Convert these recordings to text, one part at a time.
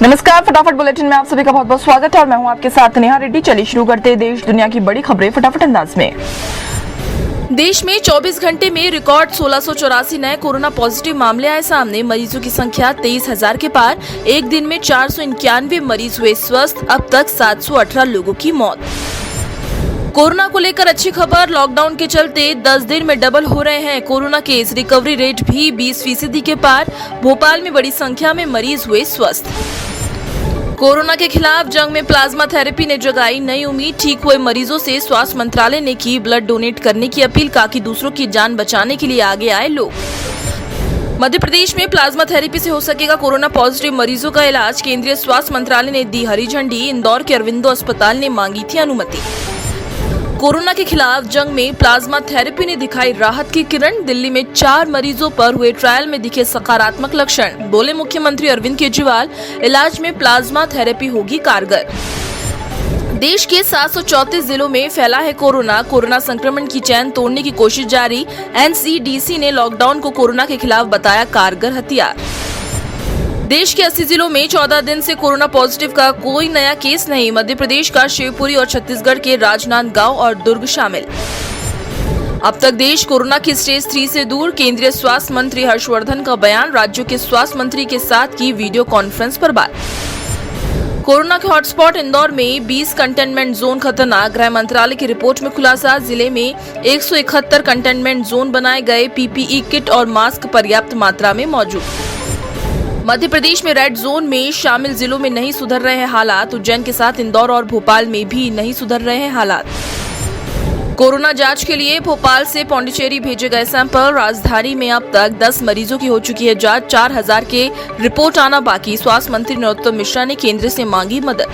नमस्कार, फटाफट बुलेटिन में आप सभी का बहुत बहुत स्वागत है और मैं हूं आपके साथ नेहा रेड्डी। चलिए शुरू करते हैं देश दुनिया की बड़ी खबरें फटाफट अंदाज में। देश में 24 घंटे में रिकॉर्ड 1684 नए कोरोना पॉजिटिव मामले आए सामने। मरीजों की संख्या 23,000 के पार। एक दिन में 491 मरीज हुए स्वस्थ। अब तक 718 लोगों की मौत। कोरोना को लेकर अच्छी खबर, लॉकडाउन के चलते 10 दिन में डबल हो रहे हैं कोरोना केस। रिकवरी रेट भी 20% के पार। भोपाल में बड़ी संख्या में मरीज हुए स्वस्थ। कोरोना के खिलाफ जंग में प्लाज्मा थेरेपी ने जगाई नई उम्मीद। ठीक हुए मरीजों से स्वास्थ्य मंत्रालय ने की ब्लड डोनेट करने की अपील। कहा कि दूसरों की जान बचाने के लिए आगे आए लोग। मध्य प्रदेश में प्लाज्मा थेरेपी से हो सकेगा कोरोना पॉजिटिव मरीजों का इलाज। केंद्रीय स्वास्थ्य मंत्रालय ने दी हरी झंडी। इंदौर के अरविंदो अस्पताल ने मांगी थी अनुमति। कोरोना के खिलाफ जंग में प्लाज्मा थेरेपी ने दिखाई राहत की किरण। दिल्ली में 4 मरीजों पर हुए ट्रायल में दिखे सकारात्मक लक्षण। बोले मुख्यमंत्री अरविंद केजरीवाल, इलाज में प्लाज्मा थेरेपी होगी कारगर। देश के 734 जिलों में फैला है कोरोना संक्रमण की चैन तोड़ने की कोशिश जारी। एनसीडीसी ने लॉकडाउन को कोरोना के खिलाफ बताया कारगर हथियार। देश के 80 जिलों में 14 दिन से कोरोना पॉजिटिव का कोई नया केस नहीं। मध्य प्रदेश का शिवपुरी और छत्तीसगढ़ के राजनांदगांव और दुर्ग शामिल। अब तक देश कोरोना की स्टेज 3 से दूर। केंद्रीय स्वास्थ्य मंत्री हर्षवर्धन का बयान। राज्यों के स्वास्थ्य मंत्री के साथ की वीडियो कॉन्फ्रेंस पर बात। कोरोना के हॉटस्पॉट इंदौर में 20 कंटेनमेंट जोन खतरनाक। गृह मंत्रालय की रिपोर्ट में खुलासा। जिले में 171 कंटेनमेंट जोन बनाए गए। पीपीई किट और मास्क पर्याप्त मात्रा में मौजूद। मध्य प्रदेश में रेड जोन में शामिल जिलों में नहीं सुधर रहे हैं हालात। उज्जैन के साथ इंदौर और भोपाल में भी नहीं सुधर रहे हैं हालात। कोरोना जांच के लिए भोपाल से पौंडीचेरी भेजे गए सैंपल। राजधानी में अब तक 10 मरीजों की हो चुकी है जांच। 4000 के रिपोर्ट आना बाकी। स्वास्थ्य मंत्री नरोत्तम मिश्रा ने केंद्र से मांगी मदद।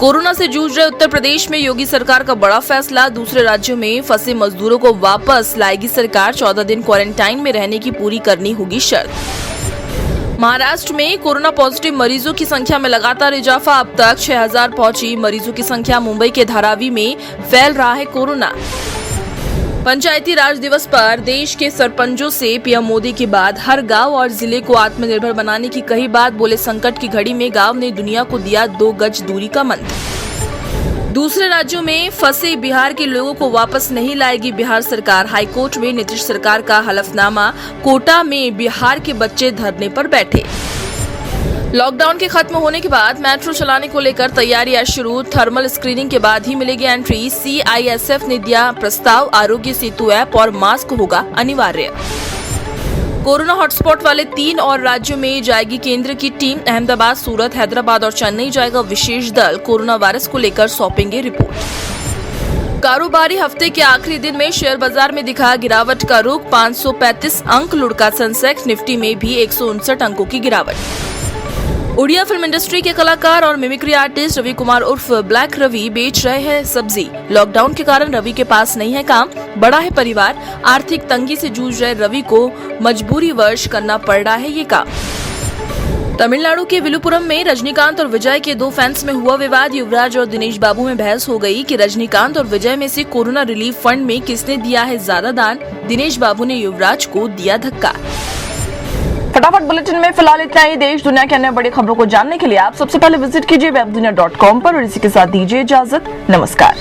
कोरोना से जूझ रहे उत्तर प्रदेश में योगी सरकार का बड़ा फैसला। दूसरे राज्यों में फंसे मजदूरों को वापस लाएगी सरकार। 14 दिन क्वारंटाइन में रहने की पूरी करनी होगी शर्त। महाराष्ट्र में कोरोना पॉजिटिव मरीजों की संख्या में लगातार इजाफा। अब तक 6000 पहुंची मरीजों की संख्या। मुंबई के धारावी में फैल रहा है कोरोना। पंचायती राज दिवस पर देश के सरपंचों से पीएम मोदी के बाद हर गांव और जिले को आत्मनिर्भर बनाने की कही बात। बोले संकट की घड़ी में गांव ने दुनिया को दिया 2 गज दूरी का मंत्र। दूसरे राज्यों में फंसे बिहार के लोगों को वापस नहीं लाएगी बिहार सरकार। हाईकोर्ट में नीतीश सरकार का हलफनामा। कोटा में बिहार के बच्चे धरने पर बैठे। लॉकडाउन के खत्म होने के बाद मेट्रो चलाने को लेकर तैयारियां शुरू। थर्मल स्क्रीनिंग के बाद ही मिलेगी एंट्री। सीआईएसएफ ने दिया प्रस्ताव। आरोग्य सेतु ऐप और मास्क होगा अनिवार्य। कोरोना हॉटस्पॉट वाले 3 और राज्यों में जाएगी केंद्र की टीम। अहमदाबाद, सूरत, हैदराबाद और चेन्नई जाएगा विशेष दल। कोरोना वायरस को लेकर सौंपेंगे रिपोर्ट। कारोबारी हफ्ते के आखिरी दिन में शेयर बाजार में दिखा गिरावट का रुख। 535 अंक लुढ़का सेंसेक्स। निफ्टी में भी 159 अंकों की गिरावट। उड़िया फिल्म इंडस्ट्री के कलाकार और मिमिक्री आर्टिस्ट रवि कुमार उर्फ ब्लैक रवि बेच रहे हैं सब्जी। लॉकडाउन के कारण रवि के पास नहीं है काम, बड़ा है परिवार। आर्थिक तंगी से जूझ रहे रवि को मजबूरीवश करना पड़ रहा है ये काम। तमिलनाडु के विलुपुरम में रजनीकांत और विजय के 2 फैंस में हुआ विवाद। युवराज और दिनेश बाबू में बहस हो गई कि रजनीकांत और विजय में से कोरोना रिलीफ फंड में किसने दिया है ज्यादा दान। दिनेश बाबू ने युवराज को दिया धक्का। फटाफट बुलेटिन में फिलहाल इतना ही। देश दुनिया की अन्य बड़ी खबरों को जानने के लिए आप सबसे पहले विजिट कीजिए webdunia.com पर और इसी के साथ दीजिए इजाजत। नमस्कार।